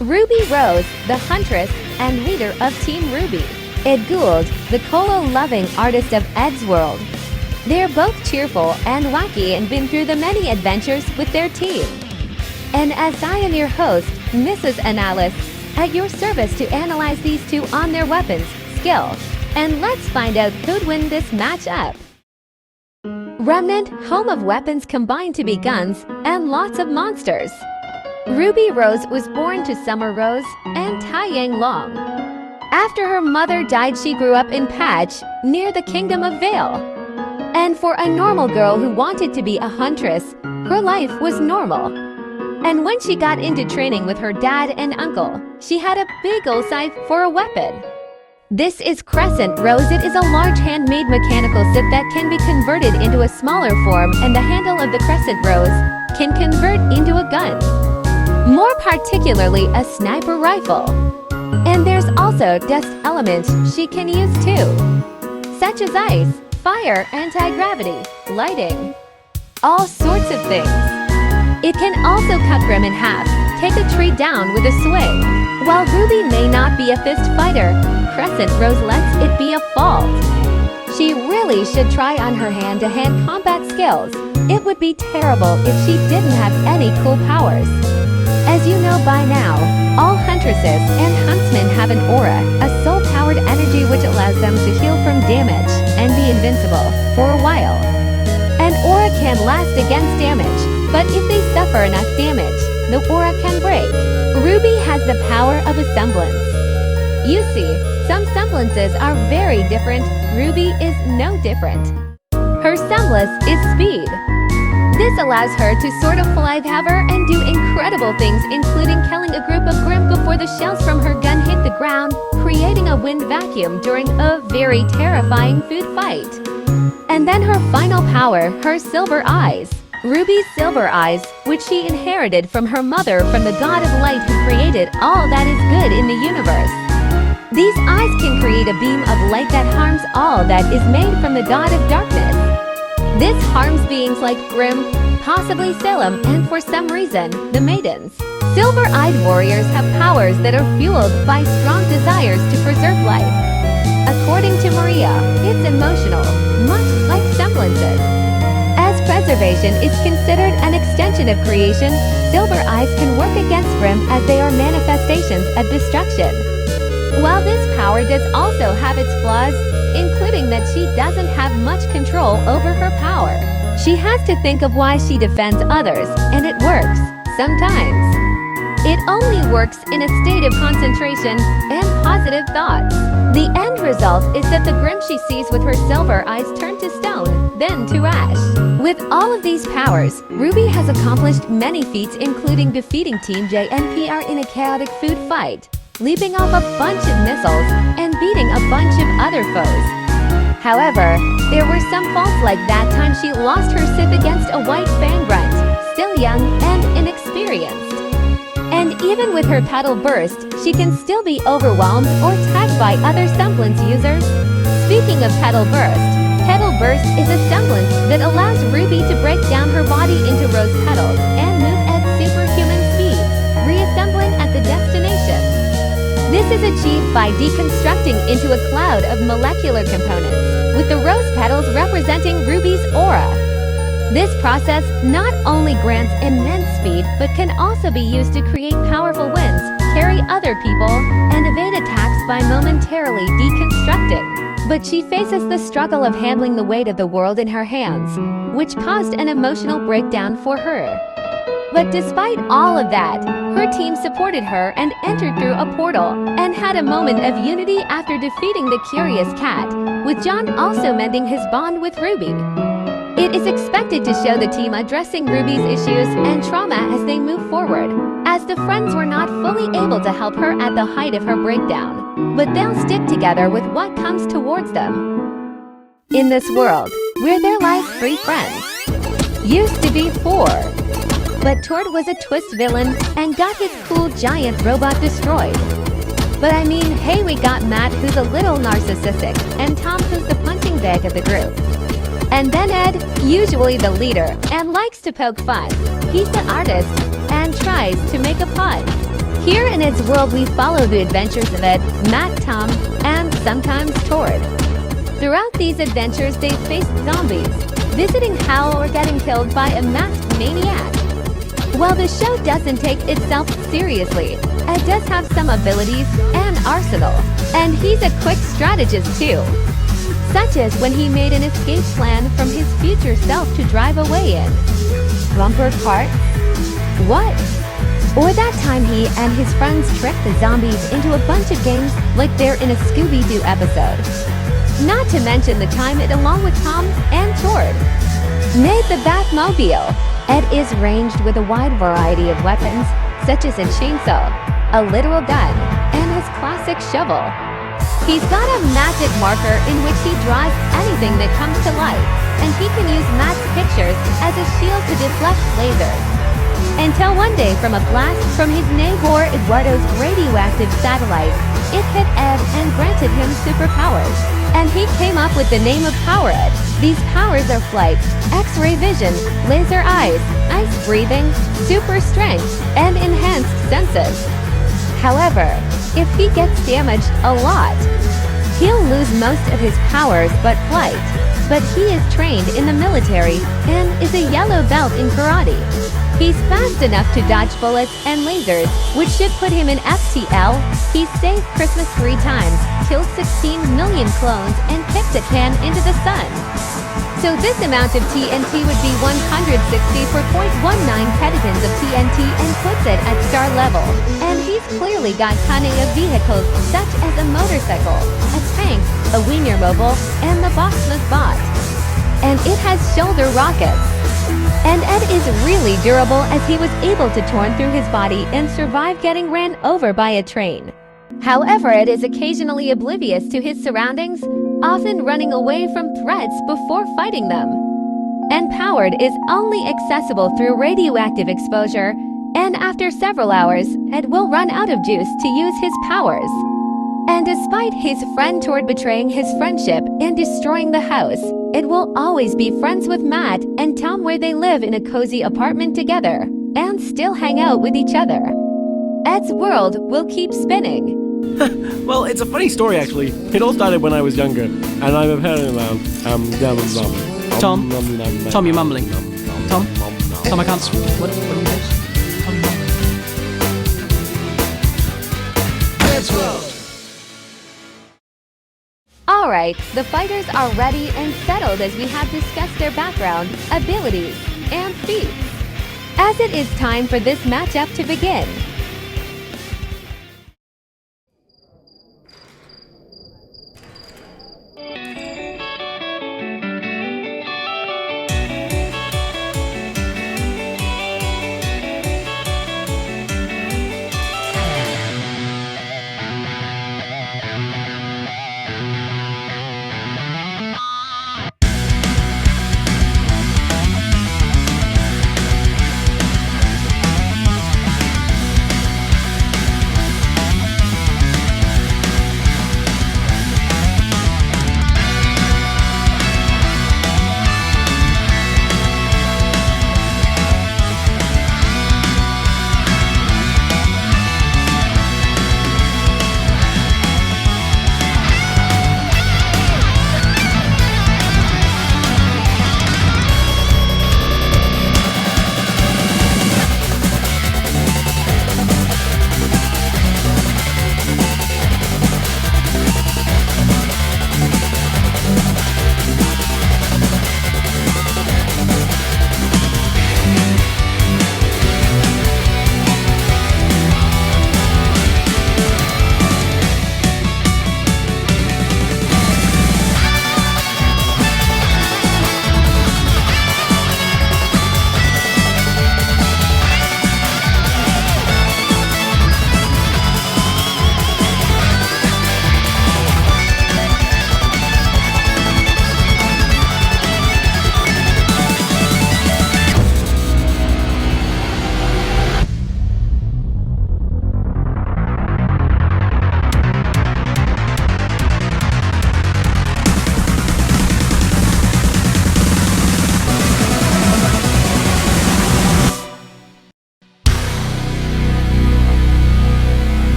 Ruby Rose, the huntress and leader of Team RWBY. Ed Gould, the colo-loving artist of Eddsworld. They're both cheerful and wacky and been through the many adventures with their team. And as I am your host, Mrs. Analyst, at your service to analyze these two on their weapons, skill, and let's find out who'd win this matchup. Remnant, home of weapons combined to be guns and lots of monsters. Ruby Rose was born to Summer Rose and Taeyang Long. After her mother died, she grew up in Patch, near the Kingdom of Vale. And for a normal girl who wanted to be a huntress, her life was normal. And when she got into training with her dad and uncle, she had a big old scythe for a weapon. This is Crescent Rose. It is a large handmade mechanical scythe that can be converted into a smaller form, and the handle of the Crescent Rose can convert into a gun. More particularly a sniper rifle. And there's also dust elements she can use too, such as ice, fire, anti-gravity, lighting, all sorts of things. It can also cut Grimm in half, take a tree down with a swing. While Ruby may not be a fist fighter, Crescent Rose lets it be a fault. She really should try on her hand-to-hand combat skills. It would be terrible if she didn't have any cool powers. As you know by now, all huntresses and huntsmen have an aura, a soul-powered energy which allows them to heal from damage and be invincible for a while. An aura can last against damage, but if they suffer enough damage, the aura can break. Ruby has the power of a semblance. You see, some semblances are very different. Ruby is no different. Her semblance is speed. This allows her to sort of fly cover and do incredible things, including killing a group of Grimm before the shells from her gun hit the ground, creating a wind vacuum during a very terrifying food fight. And then her final power, her silver eyes. Ruby's silver eyes, which she inherited from her mother, from the god of light who created all that is good in the universe. These eyes can create a beam of light that harms all that is made from the god of darkness. This harms beings like Grimm, possibly Salem, and for some reason, the maidens. Silver-eyed warriors have powers that are fueled by strong desires to preserve life. According to Maria, it's emotional, much like semblances. As preservation is considered an extension of creation, silver eyes can work against Grimm as they are manifestations of destruction. While this power does also have its flaws, including that she doesn't have much control over her power. She has to think of why she defends others, and it works, sometimes. It only works in a state of concentration and positive thoughts. The end result is that the Grimm she sees with her silver eyes turn to stone, then to ash. With all of these powers, Ruby has accomplished many feats, including defeating Team JNPR in a chaotic food fight, leaping off a bunch of missiles, and beating a bunch of other foes. However, there were some faults, like that time she lost her scythe against a white fang grunt, still young and inexperienced. And even with her petal burst, she can still be overwhelmed or tagged by other semblance users. Speaking of petal burst is a semblance that allows Ruby to break down her body into rose petals and move at superhuman speeds, reassembling at the destination. This is achieved by deconstructing into a cloud of molecular components, with the rose petals representing Ruby's aura. This process not only grants immense speed, but can also be used to create powerful winds, carry other people, and evade attacks by momentarily deconstructing. But she faces the struggle of handling the weight of the world in her hands, which caused an emotional breakdown for her. But despite all of that, her team supported her and entered through a portal, and had a moment of unity after defeating the Curious Cat, with John also mending his bond with Ruby. It is expected to show the team addressing Ruby's issues and trauma as they move forward, as the friends were not fully able to help her at the height of her breakdown, but they'll stick together with what comes towards them. In this world, where there lies 3 friends, used to be 4. But Tord was a twist villain and got his cool giant robot destroyed. But I mean, hey, we got Matt, who's a little narcissistic, and Tom, who's the punching bag of the group. And then Ed, usually the leader, and likes to poke fun. He's the artist and tries to make a pun. Here in Eddsworld, we follow the adventures of Ed, Matt, Tom, and sometimes Tord. Throughout these adventures, they face zombies, visiting Hal or getting killed by a masked maniac. While the show doesn't take itself seriously, Ed does have some abilities and arsenal, and he's a quick strategist too. Such as when he made an escape plan from his future self to drive away in. Bumper cart? What? Or that time he and his friends tricked the zombies into a bunch of games like they're in a Scooby-Doo episode. Not to mention the time it along with Tom and Tord made the Batmobile. Ed is ranged with a wide variety of weapons, such as a chainsaw, a literal gun, and his classic shovel. He's got a magic marker in which he draws anything that comes to life, and he can use Matt's pictures as a shield to deflect lasers. Until one day, from a blast from his neighbor Eduardo's radioactive satellite, it hit Ed and granted him superpowers. And he came up with the name of Power Ed. These powers are flight, X-ray vision, laser eyes, ice breathing, super strength, and enhanced senses. However, if he gets damaged a lot, he'll lose most of his powers but flight. But he is trained in the military and is a yellow belt in karate. He's fast enough to dodge bullets and lasers, which should put him in FTL. He saved Christmas 3 times, killed 16 million clones, and kicked a can into the sun. So this amount of TNT would be 164.19 petatons of TNT and puts it at star level. And he's clearly got cunning of vehicles such as a motorcycle, a tank, a Wienermobile, and the Boxmas bot. And it has shoulder rockets. And Ed is really durable as he was able to torn through his body and survive getting ran over by a train. However, Ed is occasionally oblivious to his surroundings, often running away from threats before fighting them. And Powered is only accessible through radioactive exposure, and after several hours, Ed will run out of juice to use his powers. And despite his friend Tord betraying his friendship and destroying the house, Ed will always be friends with Matt and Tom, where they live in a cozy apartment together and still hang out with each other. Ed's world will keep spinning. Well, it's a funny story actually. It all started when I was younger, and I'm apparently Tom, you're mumbling. Tom, I can't. What are you doing? Alright, the fighters are ready and settled as we have discussed their background, abilities, and feats. As it is time for this matchup to begin.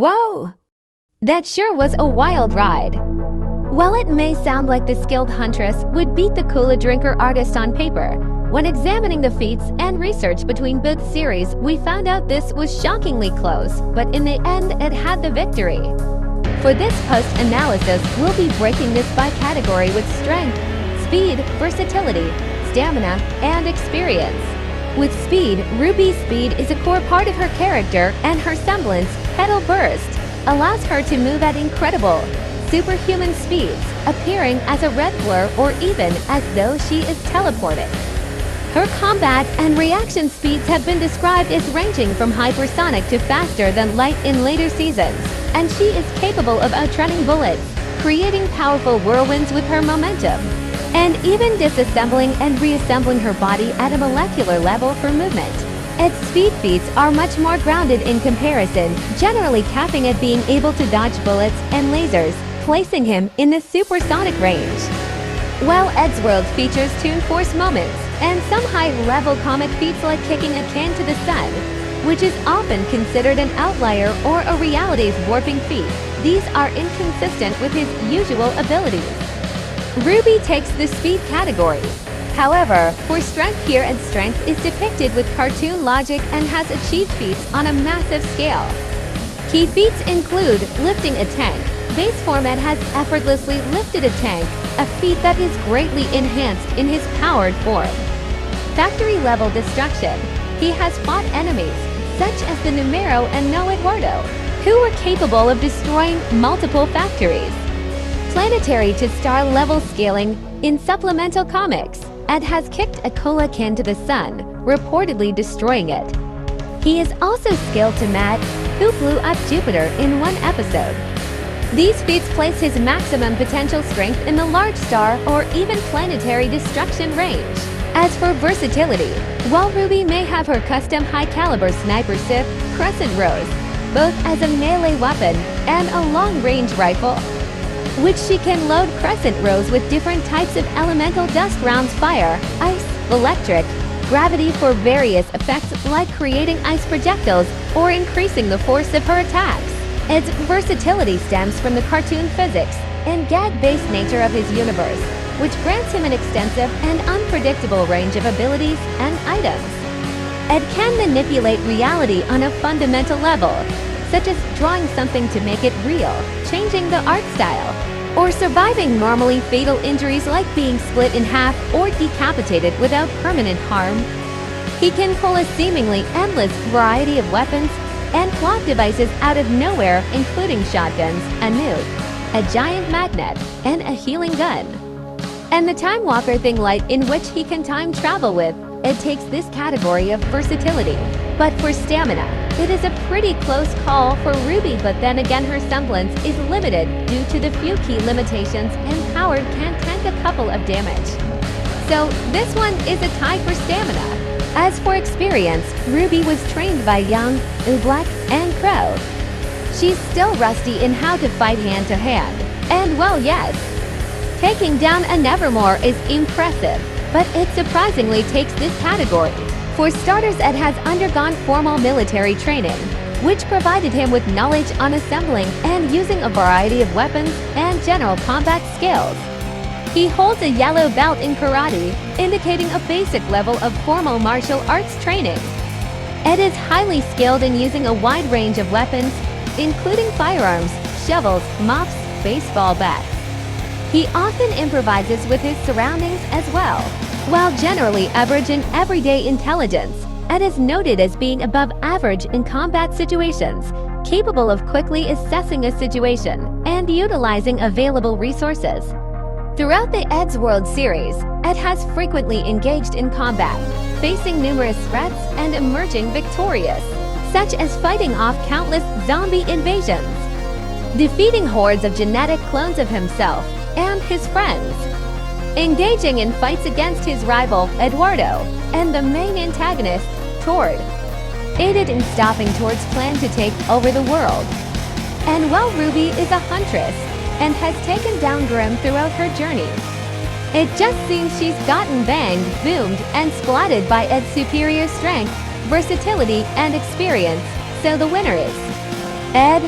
Whoa! That sure was a wild ride. While it may sound like the skilled huntress would beat the cooler drinker artist on paper, when examining the feats and research between both series, we found out this was shockingly close, but in the end it had the victory. For this post-analysis, we'll be breaking this by category with strength, speed, versatility, stamina, and experience. With speed, RWBY's speed is a core part of her character, and her semblance, Petal Burst, allows her to move at incredible, superhuman speeds, appearing as a red blur or even as though she is teleported. Her combat and reaction speeds have been described as ranging from hypersonic to faster than light in later seasons, and she is capable of outrunning bullets, creating powerful whirlwinds with her momentum, and even disassembling and reassembling her body at a molecular level for movement. Ed's speed feats are much more grounded in comparison, generally capping at being able to dodge bullets and lasers, placing him in the supersonic range. While Eddsworld features toon-force moments and some high-level comic feats like kicking a can to the sun, which is often considered an outlier or a reality's warping feat, these are inconsistent with his usual abilities. RWBY takes the speed category. However, for strength here, Ed's strength is depicted with cartoon logic and has achieved feats on a massive scale. Key feats include lifting a tank. Base form Ed has effortlessly lifted a tank, a feat that is greatly enhanced in his powered form. Factory-level destruction. He has fought enemies, such as the Numero and No Eduardo, who were capable of destroying multiple factories. Planetary to star level scaling. In supplemental comics, Ed has kicked a cola can to the sun, reportedly destroying it. He is also skilled to Mad, who blew up Jupiter in one episode. These feats place his maximum potential strength in the large star or even planetary destruction range. As for versatility, while RWBY may have her custom high-caliber sniper sip, Crescent Rose, both as a melee weapon and a long-range rifle, which she can load Crescent Rose with different types of elemental dust rounds, fire, ice, electric, gravity for various effects like creating ice projectiles or increasing the force of her attacks. Ed's versatility stems from the cartoon physics and gag-based nature of his universe, which grants him an extensive and unpredictable range of abilities and items. Ed can manipulate reality on a fundamental level, such as drawing something to make it real, changing the art style, or surviving normally fatal injuries like being split in half or decapitated without permanent harm. He can pull a seemingly endless variety of weapons and plot devices out of nowhere, including shotguns, a nuke, a giant magnet, and a healing gun. And the Time Walker thing light in which he can time travel with, Ed takes this category of versatility. But for stamina, it is a pretty close call for RWBY, but then again her semblance is limited due to the few key limitations, and Howard can tank a couple of damage. So this one is a tie for stamina. As for experience, RWBY was trained by Young, Oobleck, and Crow. She's still rusty in how to fight hand-to-hand. And well, yes, taking down a Nevermore is impressive, but it surprisingly takes this category. For starters, Ed has undergone formal military training, which provided him with knowledge on assembling and using a variety of weapons and general combat skills. He holds a yellow belt in karate, indicating a basic level of formal martial arts training. Ed is highly skilled in using a wide range of weapons, including firearms, shovels, mops, baseball bats. He often improvises with his surroundings as well. While generally average in everyday intelligence, Ed is noted as being above average in combat situations, capable of quickly assessing a situation and utilizing available resources. Throughout the Eddsworld series, Ed has frequently engaged in combat, facing numerous threats and emerging victorious, such as fighting off countless zombie invasions, defeating hordes of genetic clones of himself and his friends, engaging in fights against his rival, Eduardo, and the main antagonist, Tord, aided in stopping Tord's plan to take over the world. And while RWBY is a huntress and has taken down Grimm throughout her journey, it just seems she's gotten banged, boomed, and splatted by Ed's superior strength, versatility, and experience, so the winner is Ed